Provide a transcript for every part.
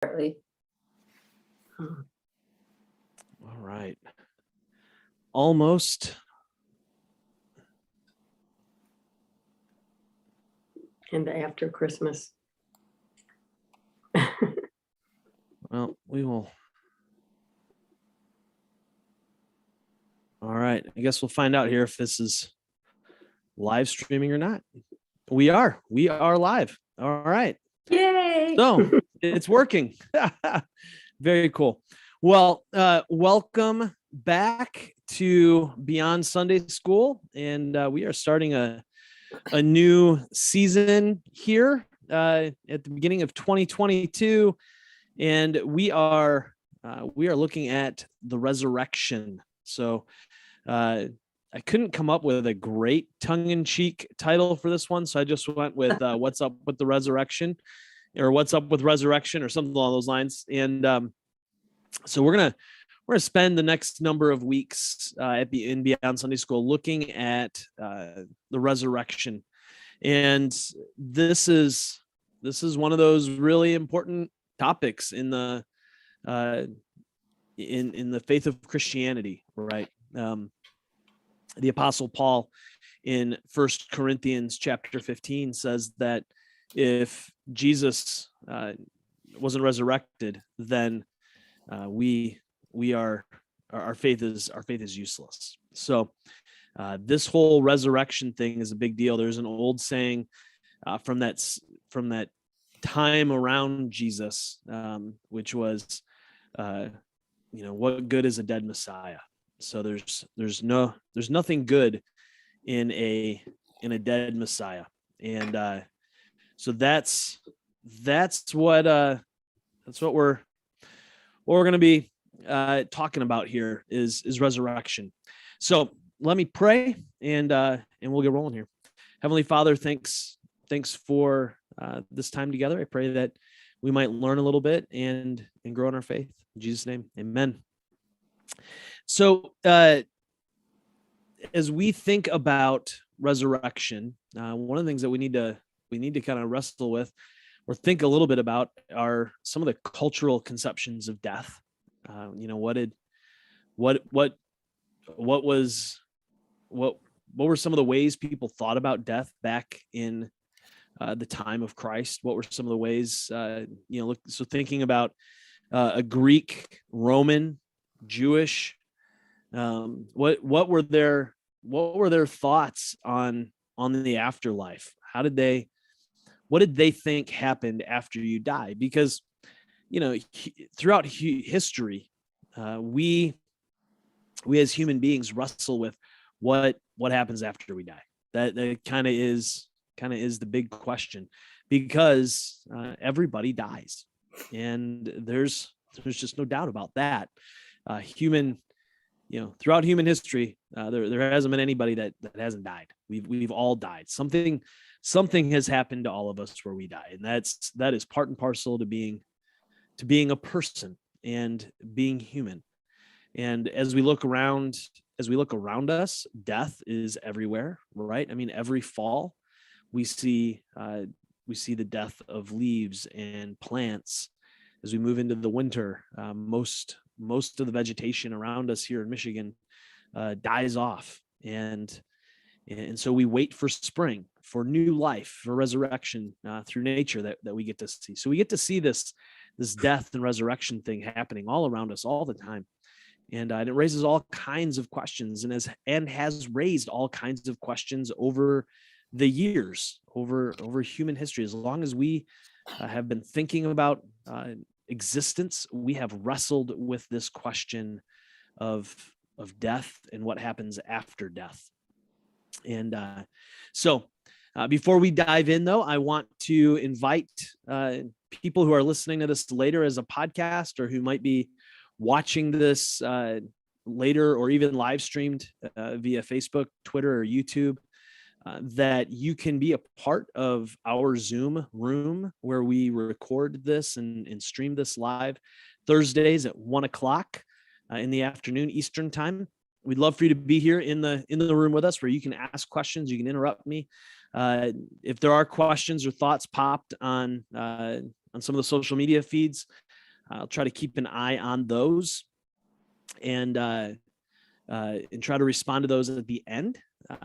partly. All right. Almost. And after Christmas. Well, we will. All right. I guess we'll find out here if this is live streaming or not. We are live. All right. Yay! So it's working. Very cool. Well, welcome back to Beyond Sunday School. And we are starting a new season here at the beginning of 2022. And we are looking at the resurrection. So I couldn't come up with a great tongue-in-cheek title for this one, so I just went with "What's Up with the Resurrection," or "What's Up with Resurrection," or something along those lines. And so we're gonna spend the next number of weeks in Beyond Sunday School looking at the resurrection, and this is one of those really important topics in the in the faith of Christianity, right? The Apostle Paul in 1 Corinthians chapter 15 says that if Jesus wasn't resurrected, then our faith is useless. So this whole resurrection thing is a big deal. There's an old saying from that time around Jesus, which was, what good is a dead Messiah? So there's nothing good in a dead Messiah, and so that's what we're going to be talking about here is resurrection. So let me pray, and we'll get rolling here. Heavenly Father, thanks for this time together. I pray that we might learn a little bit and grow in our faith. In Jesus' name, amen. So as we think about resurrection, one of the things that we need to kind of wrestle with or think a little bit about are some of the cultural conceptions of death. What were some of the ways people thought about death back in the time of Christ? What were some of the ways, so thinking about a Greek, Roman, Jewish, what were their thoughts on the afterlife? What did they think happened after you die? Because throughout history, we as human beings wrestle with what happens after we die. That kind of is the big question, because everybody dies, and there's just no doubt about that. Throughout human history, there hasn't been anybody that hasn't died. We've all died. Something has happened to all of us where we die, and that is part and parcel to being a person and being human. And as we look around us, death is everywhere, right? I mean, every fall we see the death of leaves and plants. As we move into the winter, most of the vegetation around us here in Michigan dies off, and so we wait for spring, for new life, for resurrection through nature that we get to see. So we get to see this death and resurrection thing happening all around us all the time, and it raises all kinds of questions, and has raised all kinds of questions over the years, over human history. As long as we have been thinking about existence, we have wrestled with this question of death and what happens after death. And so before we dive in, though, I want to invite people who are listening to this later as a podcast, or who might be watching this later, or even live streamed via Facebook, Twitter, or YouTube, that you can be a part of our Zoom room where we record this and stream this live Thursdays at 1:00 in the afternoon Eastern time. We'd love for you to be here in the room with us, where you can ask questions, you can interrupt me. If there are questions or thoughts popped on some of the social media feeds, I'll try to keep an eye on those and try to respond to those at the end.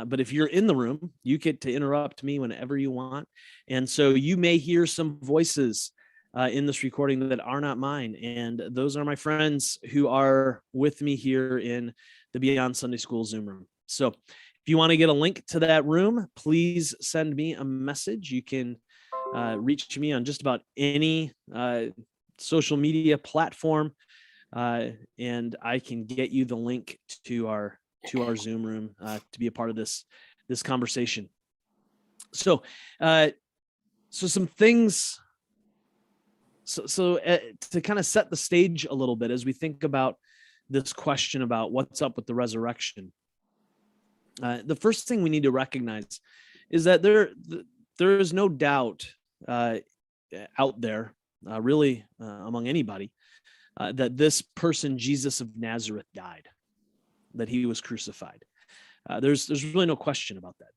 But if you're in the room, you get to interrupt me whenever you want. And so you may hear some voices in this recording that are not mine. And those are my friends who are with me here in the Beyond Sunday School Zoom room. So if you want to get a link to that room, please send me a message. You can reach me on just about any social media platform. And I can get you the link to our Zoom room to be a part of this conversation. So some things. So to kind of set the stage a little bit as we think about this question about what's up with the resurrection, the first thing we need to recognize is that there is no doubt out there, really among anybody, that this person, Jesus of Nazareth, died, that he was crucified. There's really no question about that.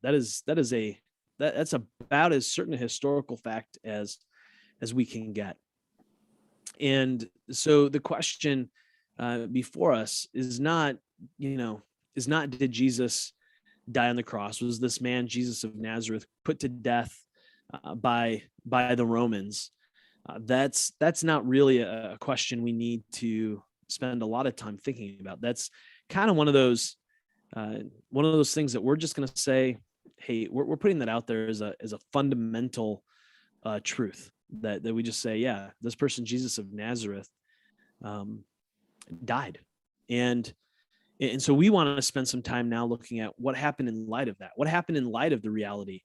That's about as certain a historical fact as we can get. And so the question before us is not did Jesus die on the cross? Was this man, Jesus of Nazareth, put to death by the Romans? That's not really a question we need to spend a lot of time thinking about. That's kind of one of those things that we're just going to say, hey, we're putting that out there as a fundamental truth that we just say, yeah, this person, Jesus of Nazareth, died. And so we want to spend some time now looking at what happened in light of that. What happened in light of the reality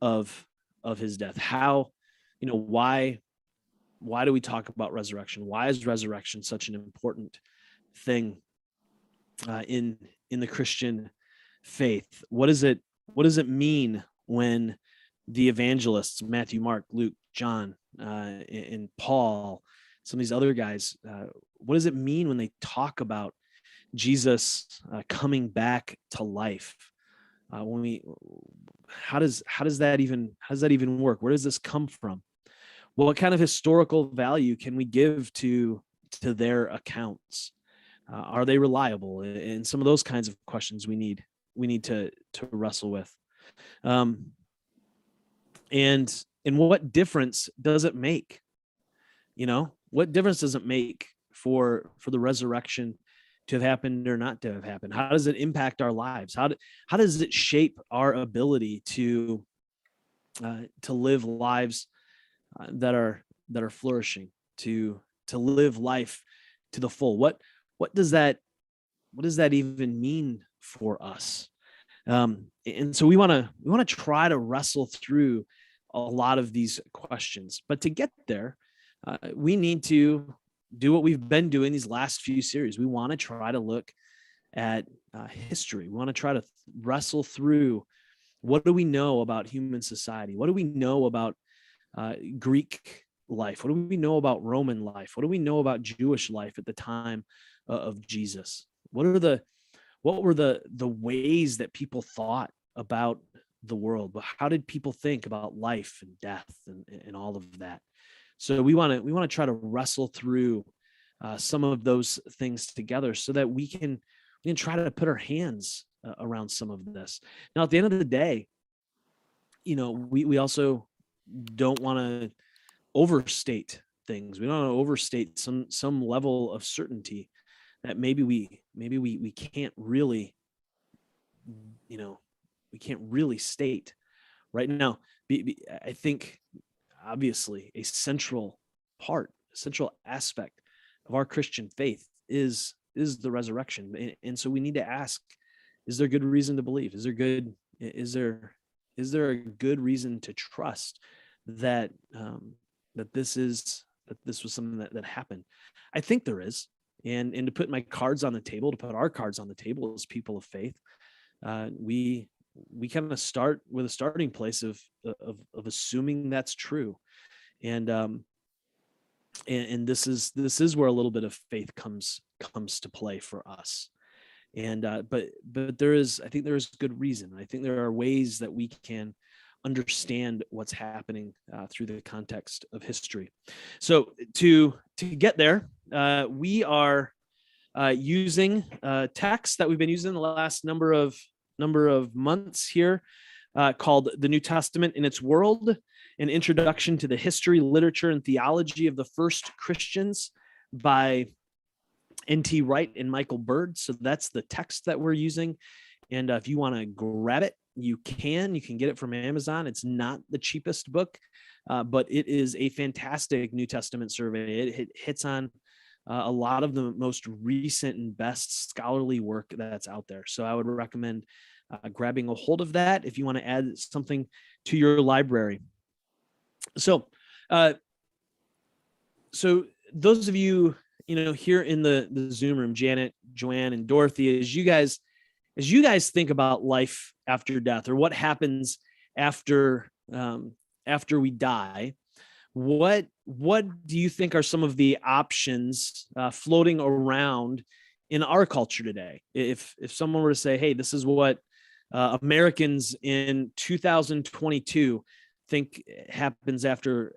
of his death? How, why do we talk about resurrection? Why is resurrection such an important thing in the Christian faith? What does it mean when the evangelists, Matthew, Mark, Luke, John, and Paul, some of these other guys, what does it mean when they talk about Jesus coming back to life? How does that even work? Where does this come from? What kind of historical value can we give to their accounts? Are they reliable? And some of those kinds of questions we need to wrestle with. And what difference does it make? What difference does it make for the resurrection to have happened or not to have happened? How does it impact our lives? How does it shape our ability to live lives that are flourishing, to live life to the full? What does that even mean for us? And so we want to try to wrestle through a lot of these questions. But to get there, we need to do what we've been doing these last few series. We want to try to look at history. We want to try to wrestle through, what do we know about human society? What do we know about Greek life? What do we know about Roman life? What do we know about Jewish life at the time of Jesus? What were the ways that people thought about the world? But how did people think about life and death and all of that? So we want to try to wrestle through some of those things together so that we can try to put our hands around some of this. Now, at the end of the day, we also don't want to overstate things. We don't want to overstate some level of certainty that maybe we can't really, we can't really state right now. I think obviously a central aspect of our Christian faith is the resurrection. And so we need to ask, is there good reason to believe? Is there a good reason to trust that this was something that happened? I think there is. And to put my cards on the table, to put our cards on the table as people of faith, we kind of start with a starting place of assuming that's true. And this is where a little bit of faith comes to play for us. And but I think there is good reason. I think there are ways that we can understand what's happening through the context of history. So to get there, we are using text that we've been using the last number of months here, called The New Testament in Its World: An Introduction to the History, Literature, and Theology of the First Christians by N.T. Wright and Michael Bird. So that's the text that we're using. And if you want to grab it, you can get it from Amazon. It's not the cheapest book, but it is a fantastic New Testament survey. It hits on a lot of the most recent and best scholarly work that's out there. So I would recommend grabbing a hold of that if you want to add something to your library. So, so those of you, here in the Zoom room, Janet, Joanne, and Dorothy, as you guys think about life after death, or what happens after we die, what do you think are some of the options floating around in our culture today? If someone were to say, hey, this is what Americans in 2022 think happens after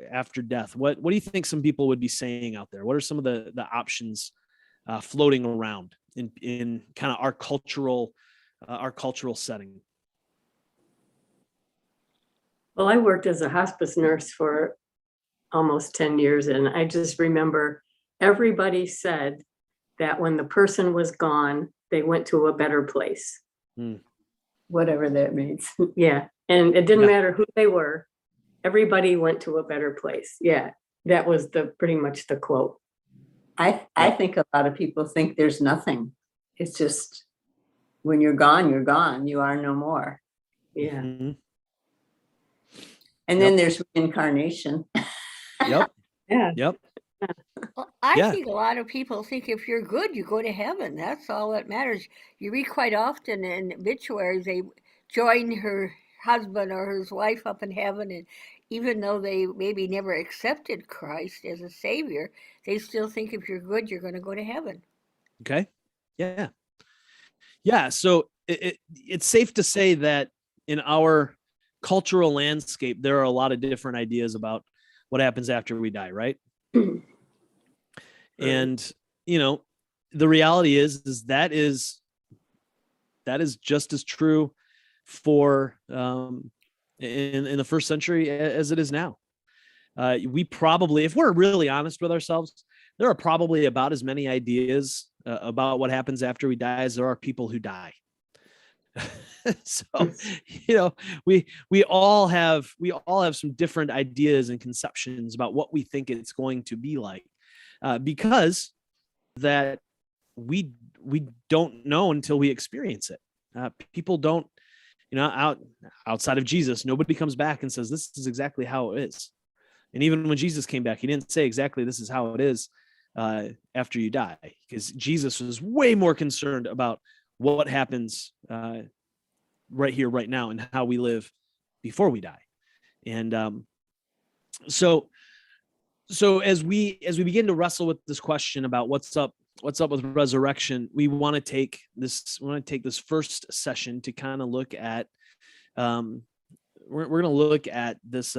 death, what do you think some people would be saying out there? What are some of the options floating around in kind of our cultural setting? Well, I worked as a hospice nurse for almost 10 years, and I just remember everybody said that when the person was gone, they went to a better place. Whatever that means. Yeah. And it didn't matter who they were. Everybody went to a better place. Yeah. That was pretty much the quote. I think a lot of people think there's nothing. It's just when you're gone, you're gone. You are no more. Yeah. Mm-hmm. And then there's reincarnation. Yep. Yeah. Yep. Well, I think a lot of people think if you're good, you go to heaven. That's all that matters. You read quite often in obituaries, they join her husband or his wife up in heaven, and even though they maybe never accepted Christ as a savior, they still think if you're good, you're going to go to heaven. Okay. Yeah. Yeah. So it's safe to say that in our cultural landscape, there are a lot of different ideas about what happens after we die, right? And the reality is that is just as true for in the first century as it is now. We probably, if we're really honest with ourselves, there are probably about as many ideas about what happens after we die as there are people who die. So, we all have some different ideas and conceptions about what we think it's going to be like, because that we don't know until we experience it. People don't, outside of Jesus, nobody comes back and says, this is exactly how it is. And even when Jesus came back, he didn't say exactly this is how it is after you die, because Jesus was way more concerned about what happens right here, right now, and how we live before we die. And so as we begin to wrestle with this question about what's up with resurrection, we want to take this first session to kind of look at we're going to look at this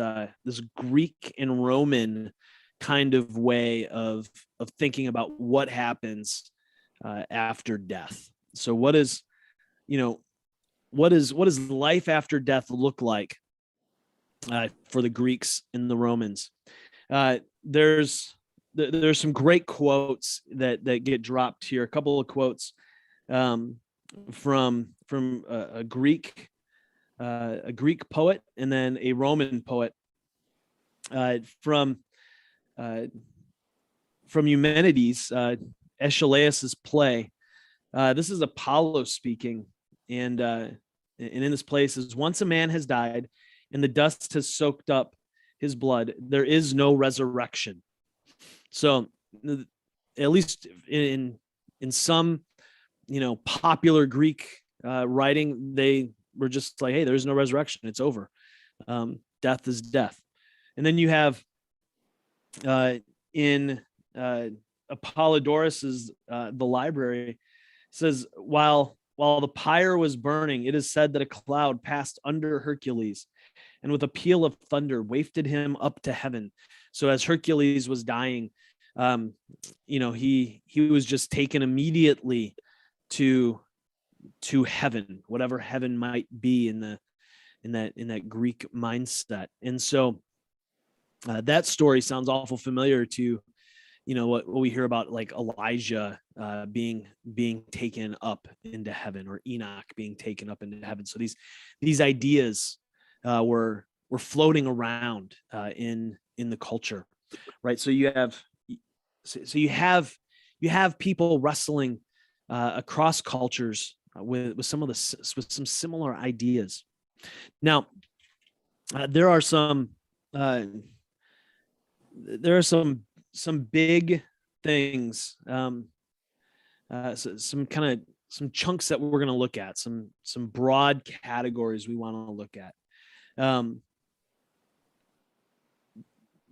Greek and Roman kind of way of thinking about what happens after death. So what does life after death look like for the Greeks and the Romans? There's some great quotes that get dropped here. A couple of quotes from a Greek poet and then a Roman poet from Eumenides, Aeschylus's play. This is Apollo speaking, and in this place is, once a man has died and the dust has soaked up his blood, there is no resurrection. So at least in some popular Greek writing, they were just like, hey, there's no resurrection, it's over. Death is death. And then you have in Apollodorus's The Library, says, while the pyre was burning, it is said that a cloud passed under Hercules, and with a peal of thunder wafted him up to heaven. So as Hercules was dying, he was just taken immediately to heaven, whatever heaven might be in that Greek mindset. And so that story sounds awful familiar to what we hear about, like Elijah being taken up into heaven, or Enoch being taken up into heaven. So these ideas were floating around in the culture, right? So you have people wrestling across cultures with some similar ideas. Now, there are some big things, some chunks that we're going to look at, some broad categories we want to look at.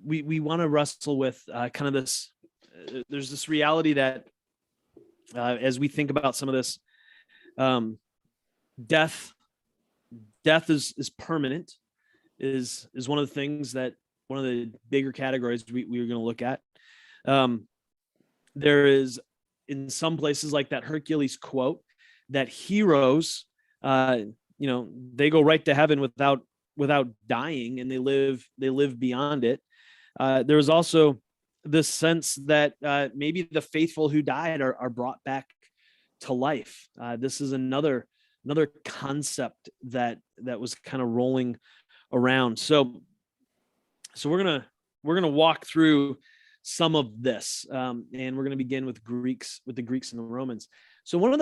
We want to wrestle with kind of this. There's this reality that as we think about some of this, death is permanent, is one of the things that, one of the bigger categories we are going to look at. There is, in some places, like that Hercules quote, that heroes, they go right to heaven without dying, and they live beyond it. There was also this sense that maybe the faithful who died are brought back to life. This is another concept that was kind of rolling around. So we're gonna walk through some of this, and we're gonna begin with the Greeks and the Romans. So when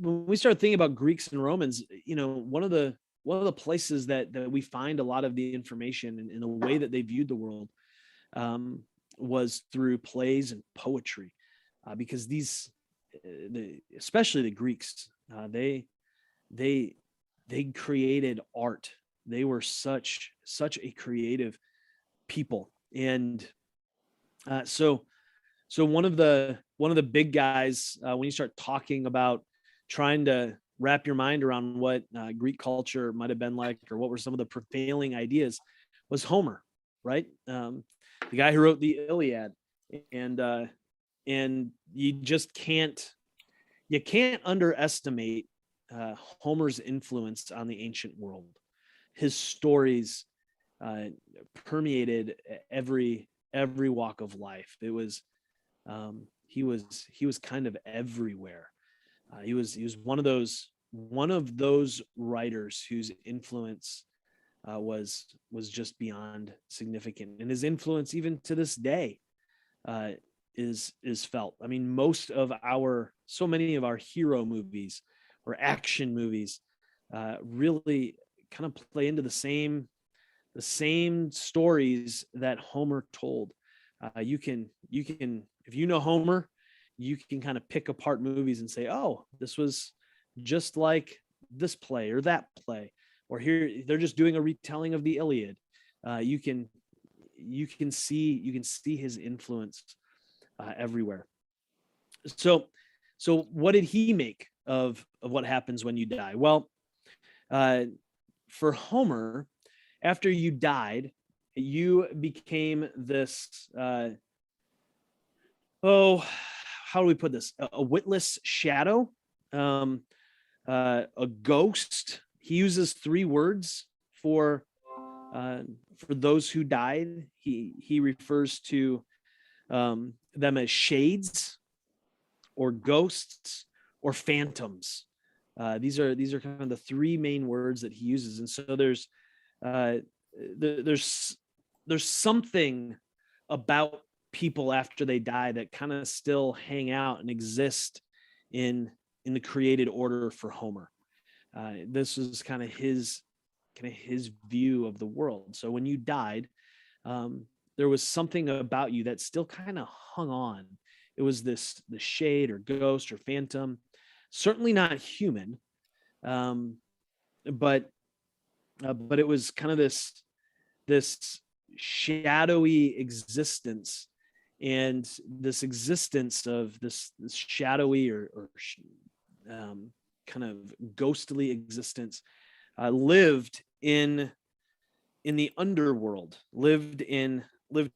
we start thinking about Greeks and Romans, one of the places that we find a lot of the information in the way that they viewed the world was through plays and poetry, because especially the Greeks, they created art. They were such a creative people. And so one of the big guys, when you start talking about trying to wrap your mind around what Greek culture might have been like, or what were some of the prevailing ideas, was Homer, right? The guy who wrote the Iliad. And you just can't underestimate Homer's influence on the ancient world. His stories permeated every walk of life. It was he was kind of everywhere. He was one of those writers whose influence was just beyond significant, and his influence even to this day is felt. I mean, so many of our hero movies or action movies really kind of play into the same stories that Homer told. You can, if you know Homer, you can kind of pick apart movies and say, oh, this was just like this play or that play, or here they're just doing a retelling of the Iliad. You can see his influence everywhere. So what did he make of what happens when you die? Well, for Homer, after you died, you became this, how do we put this? A witless shadow, a ghost. He uses 3 words for those who died. He refers to them as shades, or ghosts, or phantoms. These are kind of the 3 main words that he uses. And so there's something about people after they die that kind of still hang out and exist in the created order for Homer. This is kind of his view of the world. So when you died, there was something about you that still kind of hung on. It was the shade or ghost or phantom, certainly not human, but it was kind of this shadowy existence, and this existence of this shadowy or kind of ghostly existence lived in the underworld, lived in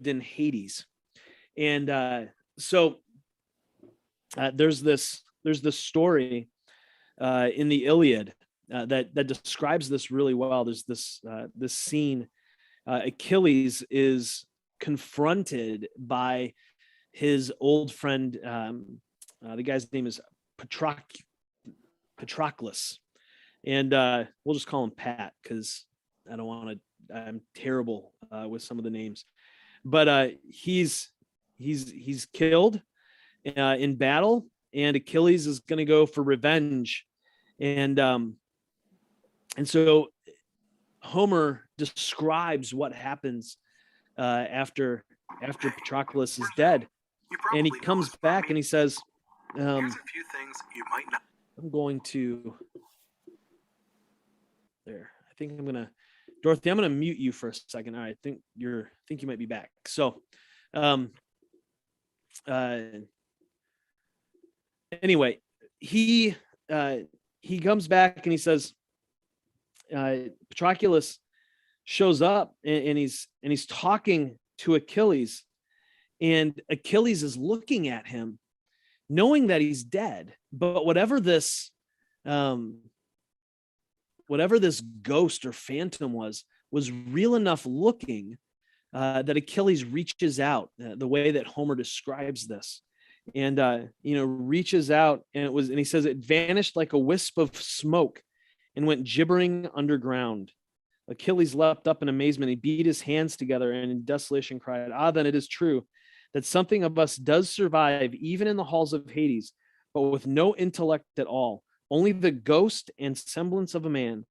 Hades. And so there's this story in the Iliad that describes this really well. There's this scene. Achilles is confronted by his old friend. The guy's name is Patroclus, and we'll just call him Pat because I don't want to. I'm terrible with some of the names, but he's killed in battle, and Achilles is going to go for revenge, and so Homer describes what happens after Patroclus is dead, and he comes back and he says, Here's a few things you might not. I'm going to there. I think I'm gonna, Dorothy, I'm gonna mute you for a second. All right, I think you might be back. So anyway, he comes back and he says, Patroclus shows up and he's talking to Achilles, and Achilles is looking at him knowing that he's dead, but whatever this ghost or phantom was real enough looking that Achilles reaches out the way that Homer describes this, and reaches out, and he says it vanished like a wisp of smoke and went gibbering underground. Achilles leapt up in amazement. He beat his hands together and in desolation cried, "Ah, then it is true that something of us does survive even in the halls of Hades, but with no intellect at all, only the ghost and semblance of a man.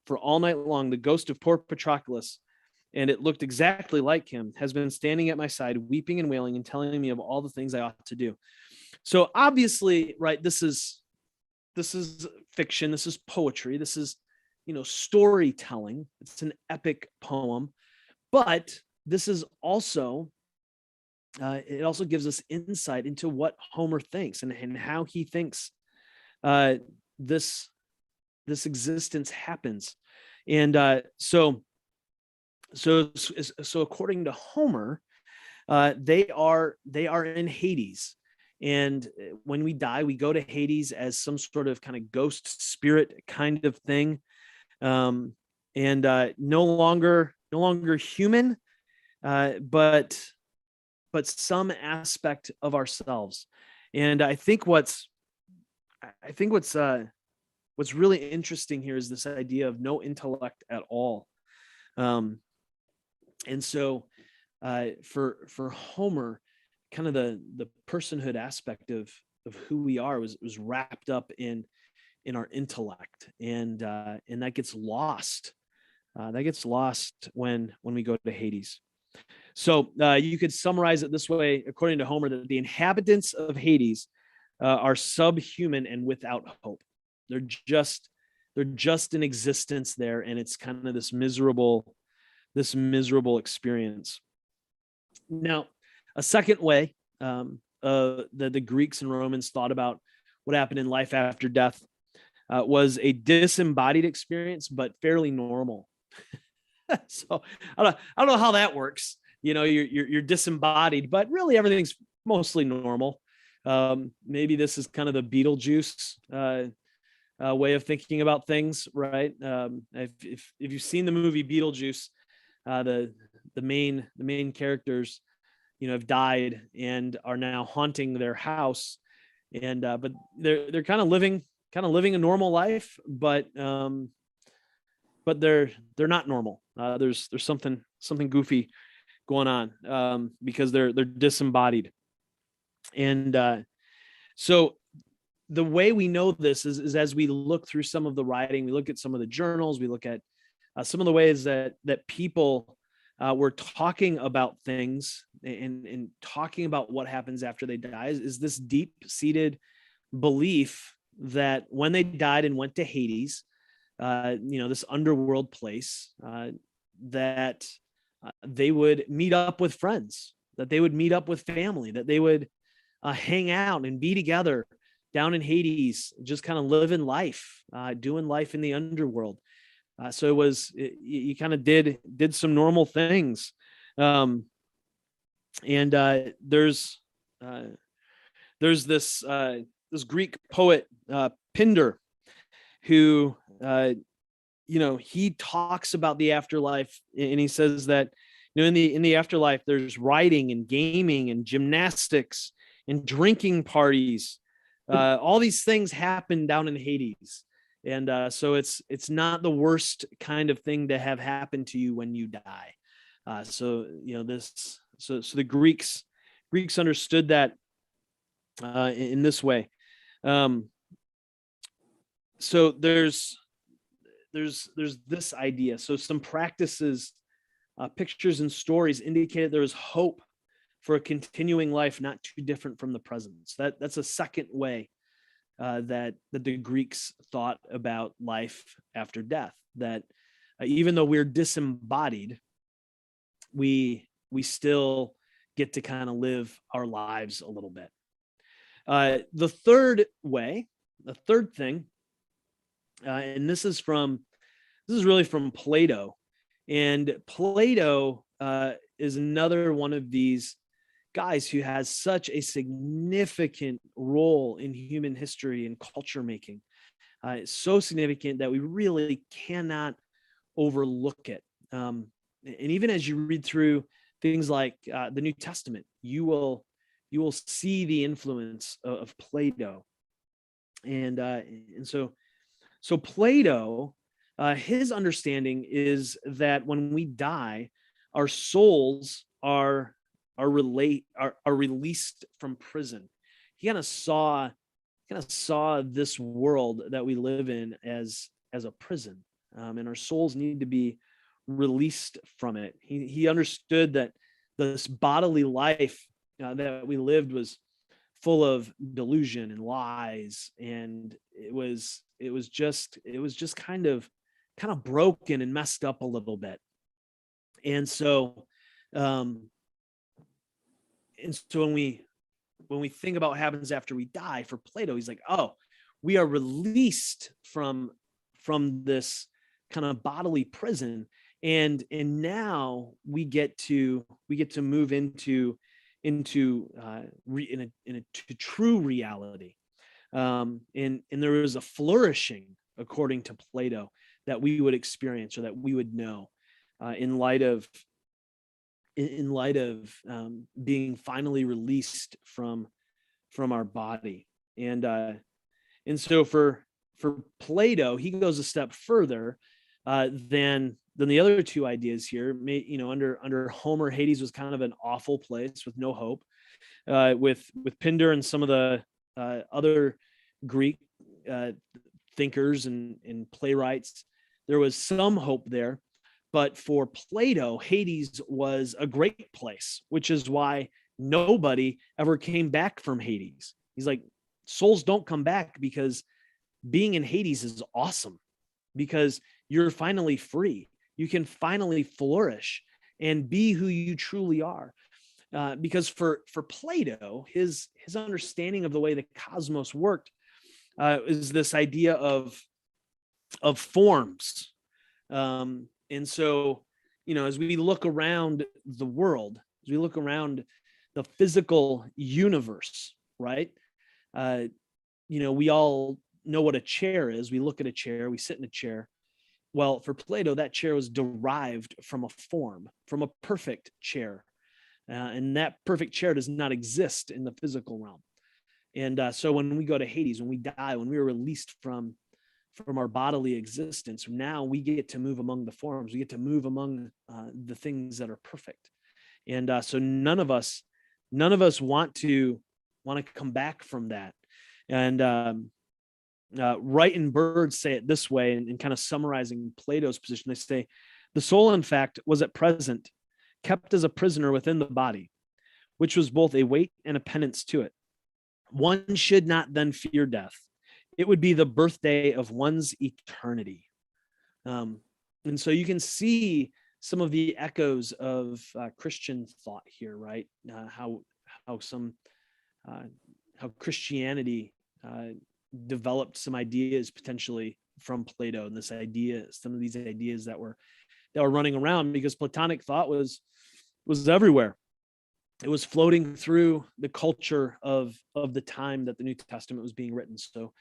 For all night long, the ghost of poor Patroclus, and it looked exactly like him, has been standing at my side, weeping and wailing and telling me of all the things I ought to do." So obviously, right, this is fiction. This is poetry. This is, storytelling. It's an epic poem, but this is also, it also gives us insight into what Homer thinks and how he thinks this existence happens. And so according to Homer, they are in Hades. And when we die, we go to Hades as some sort of kind of ghost spirit kind of thing. And no longer human, but some aspect of ourselves. And I think what's really interesting here is this idea of no intellect at all. And so for Homer, kind of the personhood aspect of who we are was wrapped up in our intellect, and that gets lost. That gets lost when we go to Hades. So you could summarize it this way, according to Homer, that the inhabitants of Hades are subhuman and without hope. They're just in existence there, and it's kind of this miserable experience. Now, a second way that the Greeks and Romans thought about what happened in life after death was a disembodied experience, but fairly normal. So I don't know how that works. You're disembodied, but really everything's mostly normal. Maybe this is kind of the Beetlejuice way of thinking about things, right? If you've seen the movie Beetlejuice, the main characters, have died and are now haunting their house, and but they're kind of living a normal life, but they're not normal. There's something goofy going on because they're disembodied. And so the way we know this is as we look through some of the writing, we look at some of the journals, we look at some of the ways that people were talking about things and talking about what happens after they die, is this deep-seated belief that when they died and went to Hades, this underworld place, that they would meet up with friends, that they would meet up with family, that they would hang out and be together down in Hades, just kind of living life, doing life in the underworld. So you kind of did some normal things. And there's this Greek poet, Pindar, who he talks about the afterlife, and he says that in the afterlife there's writing and gaming and gymnastics and drinking parties. All these things happen down in Hades, and so it's not the worst kind of thing to have happen to you when you die. So the Greeks understood that in this way. So there's this idea. So some practices, pictures and stories indicated there was hope for a continuing life not too different from the present. So that's a second way that the Greeks thought about life after death, that even though we're disembodied, we still get to kind of live our lives a little bit. The third thing, and this is really from Plato. And Plato is another one of these guys who has such a significant role in human history and culture making. It's so significant that we really cannot overlook it. And even as you read through things like the New Testament, you will see the influence of Plato. And so Plato, his understanding is that when we die, our souls are released from prison. He kind of saw this world that we live in as a prison, and our souls need to be released from it. He understood that this bodily life that we lived was full of delusion and lies, and it was just kind of broken and messed up a little bit. And so when we think about what happens after we die, for Plato, he's like, oh, we are released from this kind of bodily prison, and now we get to move into true reality. And there is a flourishing, according to Plato, that we would experience, or that we would know, in light of being finally released from our body. And so for Plato, he goes a step further than the other two ideas here. Under Homer, Hades was kind of an awful place with no hope. With Pindar and some of the other Greek thinkers and playwrights, there was some hope there. But for Plato, Hades was a great place, which is why nobody ever came back from Hades. He's like, souls don't come back because being in Hades is awesome, because you're finally free. You can finally flourish and be who you truly are. Because for Plato, his understanding of the way the cosmos worked is this idea of forms. And so, as we look around the world, as we look around the physical universe, right? We all know what a chair is. We look at a chair, we sit in a chair. Well, for Plato, that chair was derived from a form, from a perfect chair. And that perfect chair does not exist in the physical realm. And so when we go to Hades, when we die, when we are released from our bodily existence, now we get to move among the forms. We get to move among the things that are perfect. And so none of us want to come back from that. And Wright and Bird say it this way, and kind of summarizing Plato's position. They say, the soul, in fact, was at present kept as a prisoner within the body, which was both a weight and a penance to it. One should not then fear death. It would be the birthday of one's eternity. And so you can see some of the echoes of Christian thought here, right? How Christianity developed some ideas potentially from Plato and this idea, some of these ideas that were running around, because Platonic thought was everywhere. It was floating through the culture of the time that the New Testament was being written. So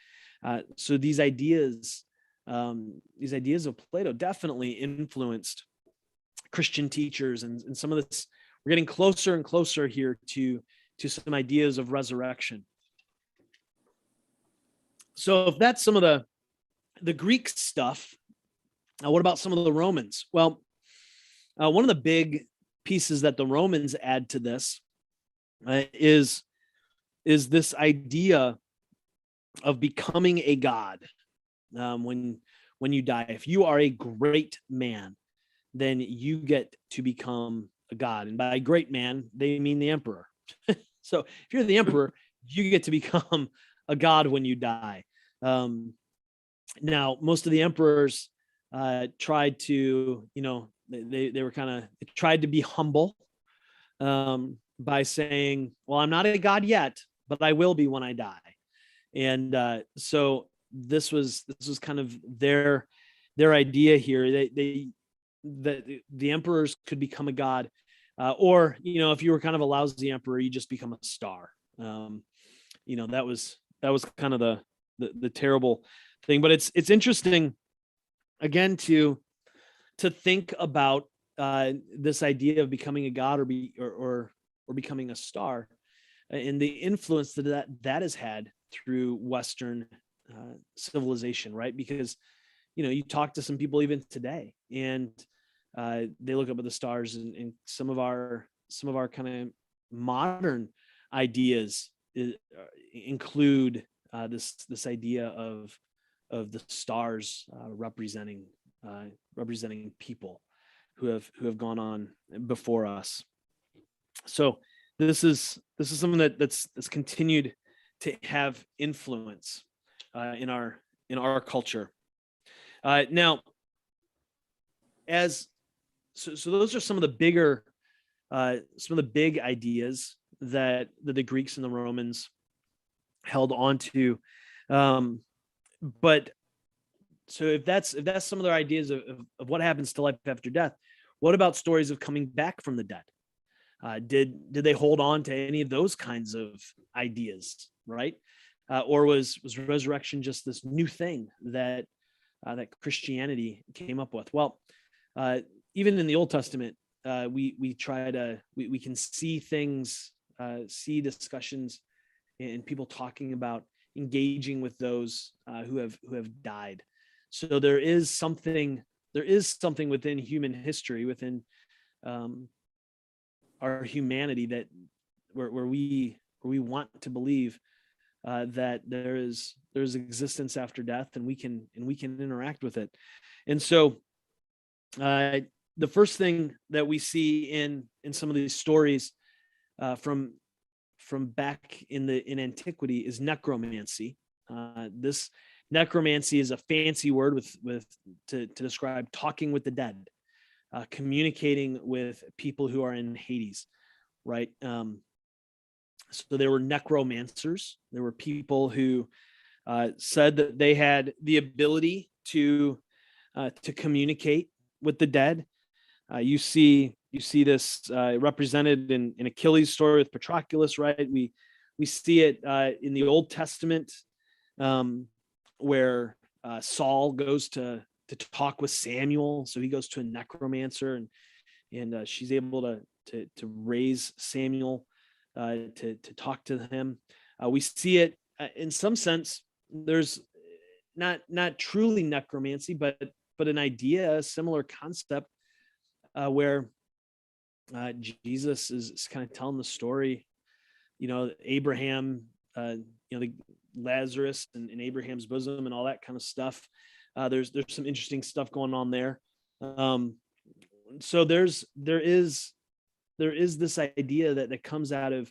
these ideas of Plato definitely influenced Christian teachers, and some of this, we're getting closer and closer here to some ideas of resurrection. So if that's some of the Greek stuff, what about some of the Romans? Well, one of the big pieces that the Romans add to this is this idea of becoming a god. When you die, if you are a great man, then you get to become a god. And by great man, they mean the emperor. So if you're the emperor, you get to become a god when you die. Now, most of the emperors tried to, they were tried to be humble by saying, well, I'm not a god yet, but I will be when I die. And so this was kind of their idea here. The emperors could become a god, or if you were kind of a lousy emperor, you just become a star. That was kind of the terrible thing. But it's interesting again to think about this idea of becoming a god or becoming a star, and the influence that has had through Western civilization, right? Because you talk to some people even today, and they look up at the stars, and some of our kind of modern ideas include this idea of the stars representing people who have gone on before us. So this is something that's continued to have influence in our culture. Now, so those are some of the bigger, some of the big ideas that the Greeks and the Romans held on to. But so if that's some of their ideas of what happens to life after death, what about stories of coming back from the dead? Did they hold on to any of those kinds of ideas, right? Or was resurrection just this new thing that Christianity came up with? Well, even in the Old Testament, we can see things, see discussions, and people talking about engaging with those who have died. So there is something within human history, within our humanity, that where we want to believe that there is existence after death, and we can interact with it. And so the first thing that we see in some of these stories from back in antiquity is necromancy. This necromancy is a fancy word to describe talking with the dead, communicating with people who are in Hades, right? So there were necromancers. There were people who said that they had the ability to communicate with the dead. You see this represented in Achilles' story with Patroclus, right? We see it in the Old Testament, where Saul goes to talk with Samuel. So he goes to a necromancer, and she's able to raise Samuel to talk to him. We see it in some sense. There's not truly necromancy, but an idea, a similar concept, where Jesus is kind of telling the story, Abraham, the Lazarus and Abraham's bosom and all that kind of stuff. There's some interesting stuff going on there. So there is this idea that comes out of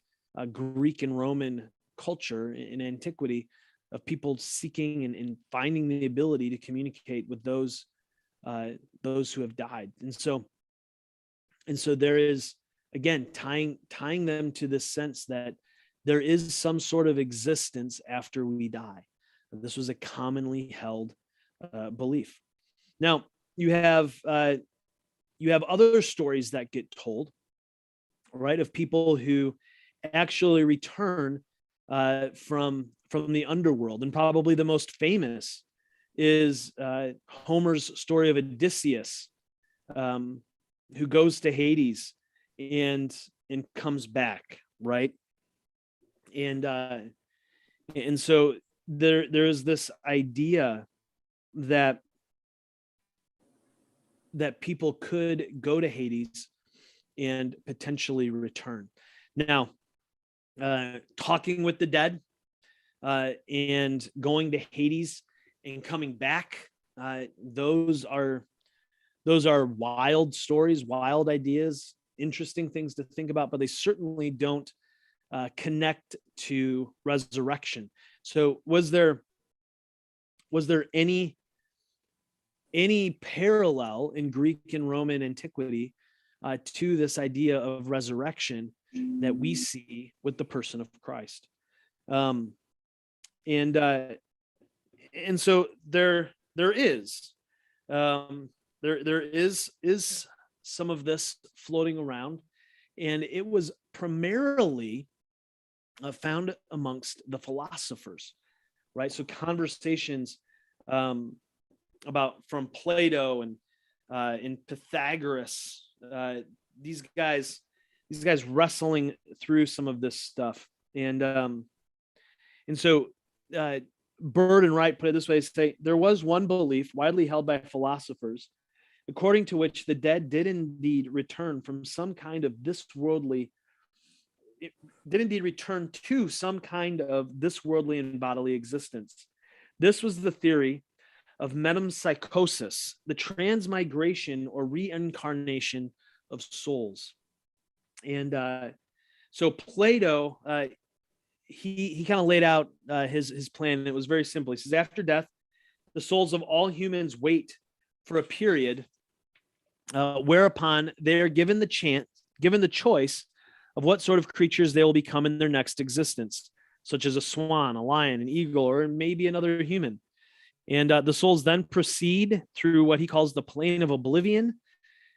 Greek and Roman culture in antiquity, of people seeking and finding the ability to communicate with those who have died. And so there is, again, tying them to this sense that there is some sort of existence after we die. This was a commonly held belief. Now you have other stories that get told, right, of people who actually return from the underworld, and probably the most famous is Homer's story of Odysseus, who goes to Hades and comes back, right? And so there's this idea that people could go to Hades and potentially return. Now, talking with the dead and going to Hades and coming back, those are wild stories, wild ideas, interesting things to think about, but they certainly don't connect to resurrection. So was there any parallel in Greek and Roman antiquity to this idea of resurrection that we see with the person of Christ? And so there is some of this floating around, and it was primarily found amongst the philosophers, right? So conversations about from Plato and Pythagoras, these guys wrestling through some of this stuff, and so Bird and Wright put it this way: say there was one belief widely held by philosophers, according to which the dead did indeed return from some kind of this worldly. It did indeed return to some kind of this worldly and bodily existence. This was the theory of metempsychosis, the transmigration or reincarnation of souls. And so Plato, he kind of laid out his plan, and it was very simple. He says, after death, the souls of all humans wait for a period whereupon they are given the choice of what sort of creatures they will become in their next existence, such as a swan, a lion, an eagle, or maybe another human. And the souls then proceed through what he calls the plane of oblivion.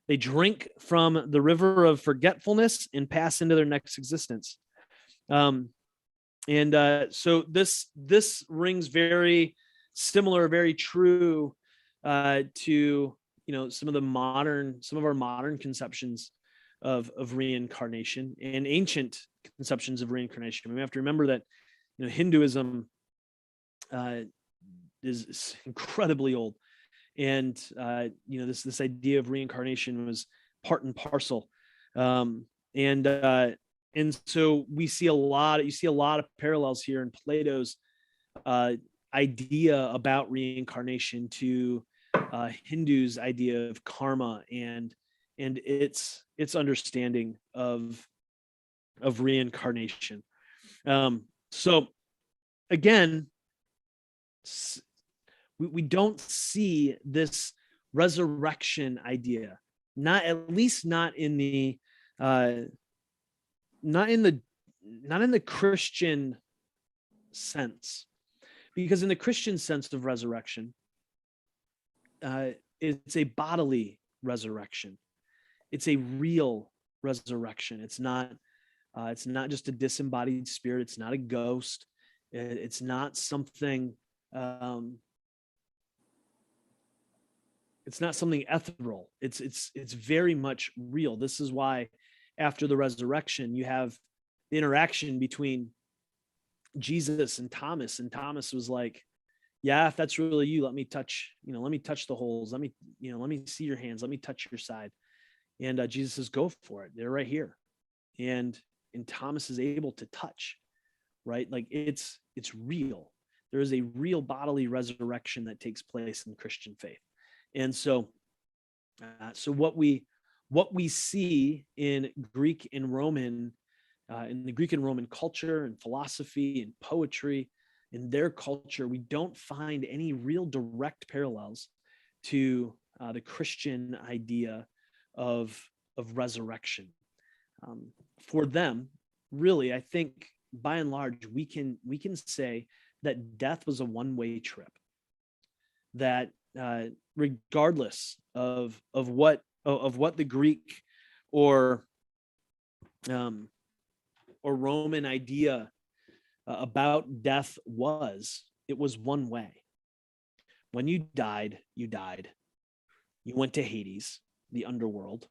They drink from the river of forgetfulness and pass into their next existence. So this rings very similar, very true to some of our modern conceptions of reincarnation and ancient conceptions of reincarnation. We have to remember that Hinduism is incredibly old, and this idea of reincarnation was part and parcel, and so you see a lot of parallels here in Plato's idea about reincarnation to Hindu's idea of karma and its understanding of reincarnation. So again, we don't see this resurrection idea, not in the Christian sense, because in the Christian sense of resurrection, it's a bodily resurrection. It's a real resurrection. It's not just a disembodied spirit. It's not a ghost. It's not something. It's not something ethereal. It's very much real. This is why after the resurrection, you have the interaction between Jesus and Thomas. And Thomas was like, yeah, if that's really you, let me touch the holes. Let me see your hands. Let me touch your side. And Jesus says, go for it. They're right here. And Thomas is able to touch, right? Like it's real. There is a real bodily resurrection that takes place in Christian faith. And so what we see in Greek and Roman, in the Greek and Roman culture and philosophy and poetry, in their culture, we don't find any real direct parallels to the Christian idea of resurrection. For them, really, I think by and large, we can say that death was a one-way trip. that regardless of what the Greek or Roman idea about death was, it was one way. When you died, you died. You went to Hades, the underworld,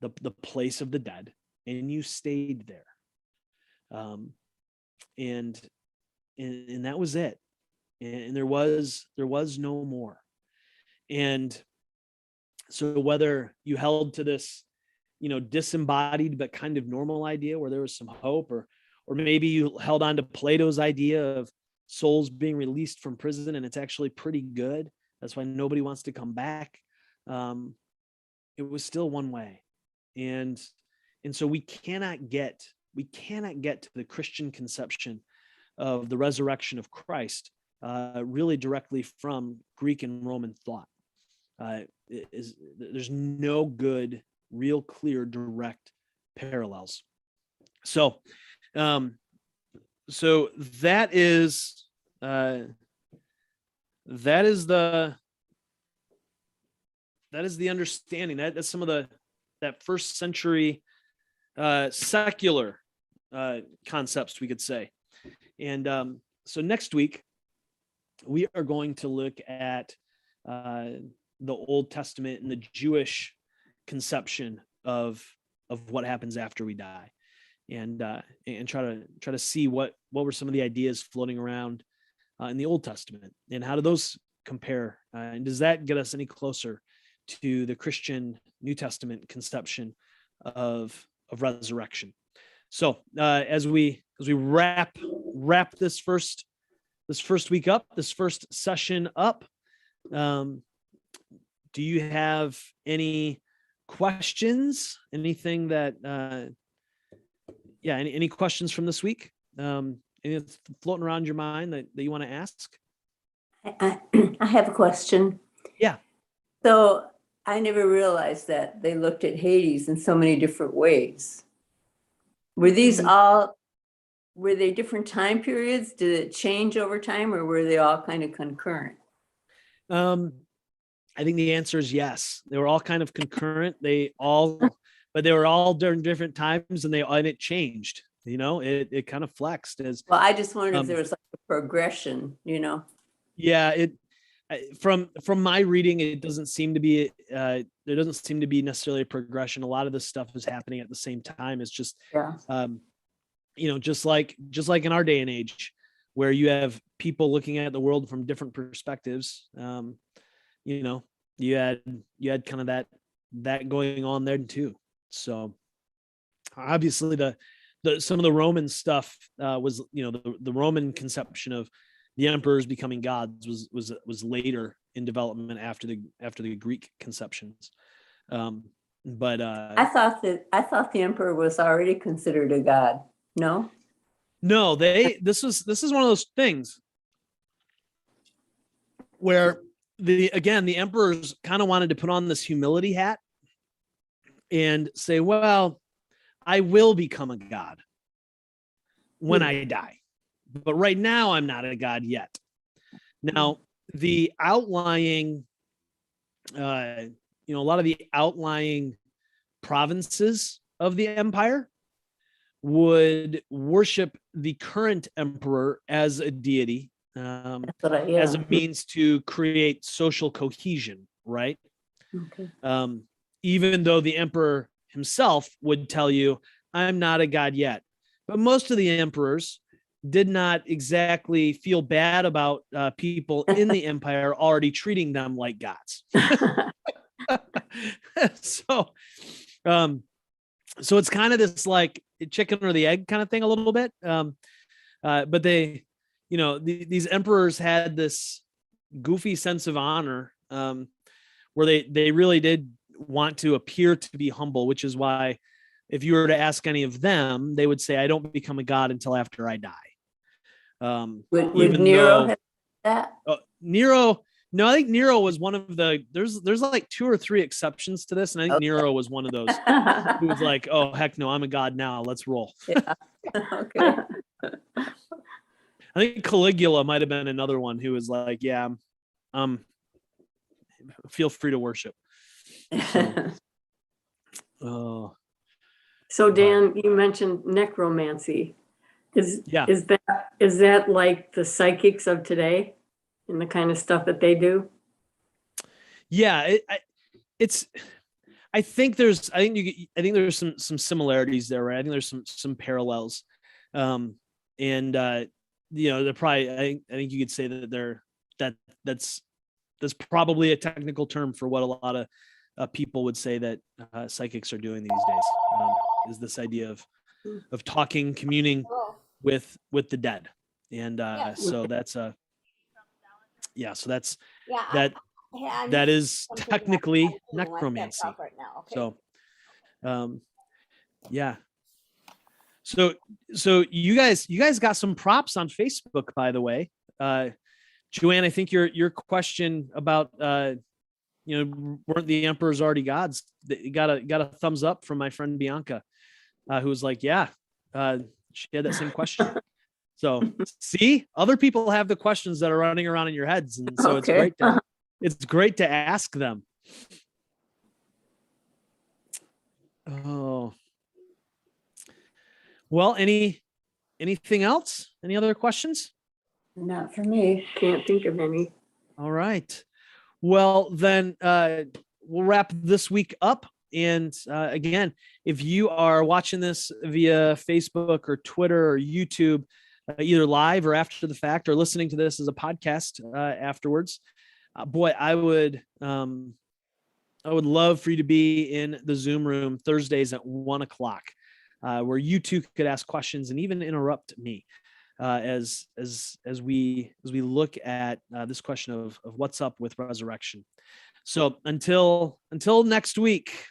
the place of the dead, and you stayed there. And that was it. And there was no more. And so whether you held to this, disembodied but kind of normal idea where there was some hope, or maybe you held on to Plato's idea of souls being released from prison and it's actually pretty good, that's why nobody wants to come back, it was still one way. And so we cannot get to the Christian conception of the resurrection of Christ really directly from Greek and Roman thought. There's no good, real clear, direct parallels. So that is the understanding. That's some of that first century secular concepts, we could say. And so next week we are going to look at the Old Testament and the Jewish conception of what happens after we die, and try to see what were some of the ideas floating around in the Old Testament, and how do those compare, and does that get us any closer to the Christian New Testament conception of resurrection? So as we wrap this first week up, this first session up, do you have any questions? Anything that any questions from this week? Anything floating around your mind that you want to ask? I have a question. Yeah. So I never realized that they looked at Hades in so many different ways. Were these were they different time periods? Did it change over time, or were they all kind of concurrent? I think the answer is yes. They were all kind of concurrent. But they were all during different times, and it changed. It kind of flexed as. Well, I just wondered if there was like a progression. Yeah, from my reading, it doesn't seem to be. There doesn't seem to be necessarily a progression. A lot of this stuff is happening at the same time. It's just, just like in our day and age, where you have people looking at the world from different perspectives. You had kind of that going on there too. So obviously some of the Roman stuff was, the Roman conception of the emperors becoming gods was later in development after the Greek conceptions. But I thought the emperor was already considered a god. No, this is one of those things where the emperors kind of wanted to put on this humility hat and say, well, I will become a god when I die, but right now I'm not a god yet. Now, the outlying, a lot of the outlying provinces of the empire would worship the current emperor as a deity, as a means to create social cohesion, right? Okay. Even though the emperor himself would tell you, I'm not a god yet. But most of the emperors did not exactly feel bad about people in the empire already treating them like gods. So it's kind of this like chicken or the egg kind of thing a little bit. But they, these emperors had this goofy sense of honor, where they really did want to appear to be humble, which is why if you were to ask any of them, they would say, I don't become a god until after I die. Would Nero have that? Nero, no, I think Nero was one of the, there's like 2 or 3 exceptions to this. And I think Nero was one of those who was like, oh, heck no, I'm a god now. Let's roll. Yeah. Okay. I think Caligula might've been another one who was like, yeah, I'm feel free to worship. So, oh, So Dan, you mentioned necromancy. yeah. Is that like the psychics of today and the kind of stuff that they do? Yeah, I think there's some similarities there, right? I think there's some parallels. And they're probably, I think you could say that that's probably a technical term for what a lot of people would say that psychics are doing these days, is this idea of talking, communing Oh, with the dead. And Yeah. so that's so that's yeah. that I'm that is something that technically I do. I can't necromancy. talk right now. Okay. So yeah. So you guys got some props on Facebook, by the way. Joanne, I think your question about weren't the emperors already gods? Got a thumbs up from my friend Bianca, who was like, yeah, she had that same question. So see, other people have the questions that are running around in your heads, and so Okay. it's great to ask them. Oh, well, anything else? Any other questions? Not for me. Can't think of any. All right. Well, then we'll wrap this week up. And again, if you are watching this via Facebook or Twitter or YouTube, either live or after the fact, or listening to this as a podcast afterwards, boy, I would love for you to be in the Zoom room Thursdays at 1:00, where you two could ask questions and even interrupt me as we look at this question of what's up with resurrection. So until next week,